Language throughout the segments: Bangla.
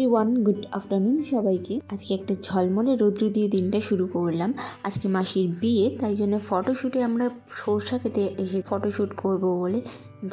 এভরিওয়ান, গুড আফটারনুন সবাইকে। আজকে একটা ঝলমলে রৌদ্র দিয়ে দিনটা শুরু করলাম। আজকে মাসির বিয়ে, তাই জন্য ফটোশ্যুটে আমরা সরষা খেতে এসে ফটোশ্যুট করব বলে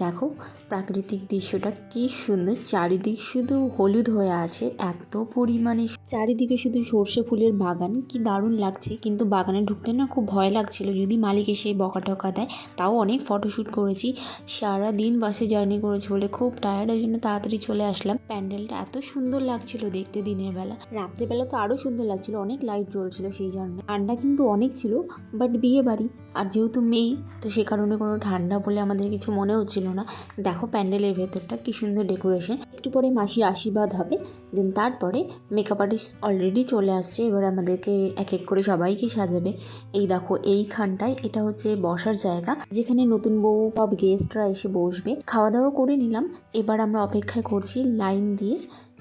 দেখো প্রাকৃতিক দৃশ্যটা কি সুন্দর। চারিদিক শুধু হলুদ হয়ে আছে, এত পরিমাণে চারিদিকে শুধু সর্ষে ফুলের বাগান, কি দারুণ লাগছে। কিন্তু বাগানে ঢুকতে না খুব ভয় লাগছিল, যদি মালিক এসে বকা টকা দেয়। তাও অনেক ফটোশ্যুট করেছি, সারা দিন বাসে জার্নি করেছি বলে খুব টায়ার্ড, ওই জন্য তাড়াতাড়ি চলে আসলাম। প্যান্ডেলটা এত সুন্দর লাগছিল দেখতে দিনের বেলা, রাত্রেবেলা তো আরও সুন্দর লাগছিল, অনেক লাইট জ্বলছিল সেই জন্য। ঠান্ডা কিন্তু অনেক ছিল, বাট বিয়ে বাড়ি আর যেহেতু মেয়ে তো সে কারণে কোনো ঠান্ডা বলে আমাদের কিছু মনে হচ্ছিল না। দেখো প্যান্ডেলের ভেতরটা কি সুন্দর ডেকোরেশন। একটু পরে মাসির আশীর্বাদ হবে, দেন তারপরে মেকআপ আর্টিস্ট অলরেডি চলে আসছে, এবার আমাদেরকে এক এক করে সবাইকে সাজাবে। এই দেখো এইখানটায় এটা হচ্ছে বসার জায়গা, যেখানে নতুন বউ সব গেস্টরা এসে বসবে। খাওয়া দাওয়া করে নিলাম, এবার আমরা অপেক্ষায় করছি লাইন দিয়ে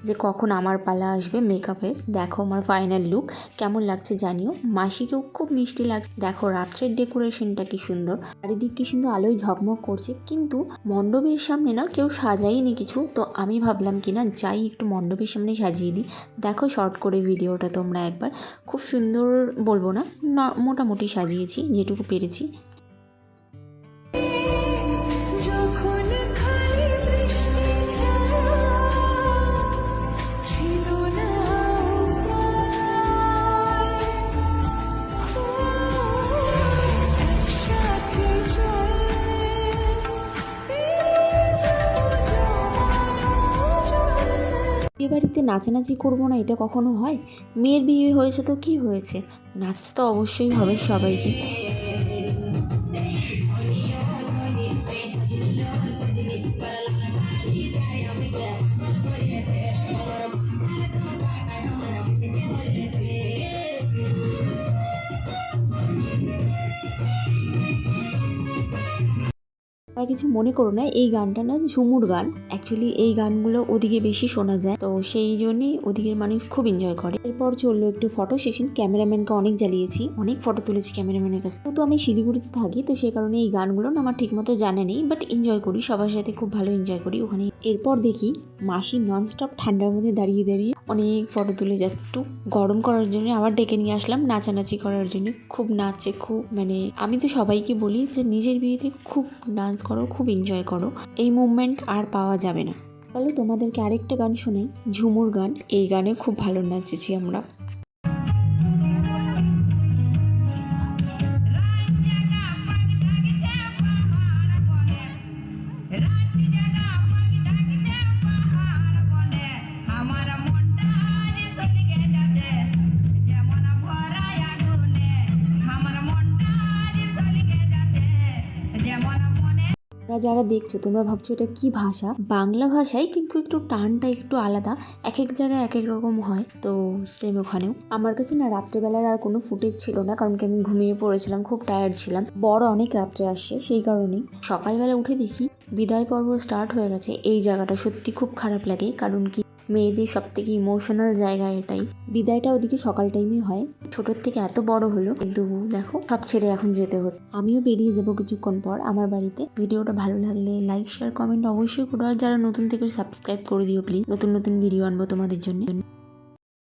যে কখন আমার পালা আসবে মেকআপের। দেখো আমার ফাইনাল লুক কেমন লাগছে জানিও। মাসিকেও খুব মিষ্টি লাগছে। দেখো রাত্রের ডেকোরেশনটা কি সুন্দর, চারিদিক কি সুন্দর আলোয় ঝকমক করছে। কিন্তু মণ্ডপের সামনে না কেউ সাজাইনি কিছু, তো আমি ভাবলাম কি না যাই একটু মণ্ডপের সামনে সাজিয়ে দিই। দেখো শর্ট করে ভিডিওটা তোমরা একবার, খুব সুন্দর বলবো না, মোটামুটি সাজিয়েছি যেটুকু পেরেছি। বিয়ে বাড়িতে নাচানাচি করবো না এটা কখনো হয়? মেয়ের বিয়ে হয়েছে তো কি হয়েছে, নাচতে তো অবশ্যই হবে সবাইকে। আর কিছু মনে করো না, এই গানটা না ঝুমুর গান। অ্যাকচুয়ালি এই গানগুলো ওদিকে বেশি শোনা যায়, তো সেই জন্যই ওদিকের মানুষ খুব এনজয় করে। এরপর চললো একটু ফটো সেশন। ক্যামেরাম্যানকে অনেক জ্বালিয়েছি, অনেক ফটো তুলেছি ক্যামেরাম্যানের কাছে। তো আমি শিলিগুড়িতে থাকি, তো সেই কারণে এই গানগুলো না আমার ঠিকমতো জানা নেই, বাট এনজয় করি, সবার সাথে খুব ভালো এনজয় করি ওখানে। এরপর দেখি মাসি ননস্টপ ঠান্ডার মধ্যে দাঁড়িয়ে দাঁড়িয়ে অনেক ফটো তুলে যাচ্ছে। একটু গরম করার জন্য আবার ডেকে নিয়ে আসলাম নাচানাচি করার জন্য। খুব নাচে, খুব মানে আমি তো সবাইকে বলি যে নিজের বিয়েতে খুব ডান্স করো, খুব এনজয় করো, এই মুভমেন্ট আর পাওয়া যাবে না। তাহলে তোমাদেরকে আরেকটা গান শোনাই, ঝুমুর গান। এই গানে খুব ভালো নাচেছি আমরা। যারা দেখছো তোমরা ভাবছো এটা কি ভাষা, বাংলা ভাষায়, কিন্তু একটু টানটা একটু আলাদা, এক এক জায়গায় এক এক রকম হয়। তো সেম ওখানেও। আমার কাছে না রাত্রেবেলার আর কোনো ফুটেজ ছিল না, কারণ কি আমি ঘুমিয়ে পড়েছিলাম, খুব টায়ার্ড ছিলাম। বড় অনেক রাত্রে আসছে সেই কারণেই। সকালবেলা উঠে দেখি বিদায় পর্ব স্টার্ট হয়ে গেছে। এই জায়গাটা সত্যি খুব খারাপ লাগে, কারণ কি মেয়েদের সব থেকে ইমোশনাল জায়গা এটাই। বিদায়টা ওদিকে সকাল টাইমে হয়। ছোটোর থেকে এত বড় হলো, কিন্তু দেখো সব ছেড়ে এখন যেতে হতো। আমিও বেরিয়ে যাবো কিছুক্ষণ পর আমার বাড়িতে। ভিডিওটা ভালো লাগলে লাইক শেয়ার কমেন্ট অবশ্যই করো, আর যারা নতুন থেকে সাবস্ক্রাইব করে দিও প্লিজ। নতুন নতুন ভিডিও আনবো তোমাদের জন্য।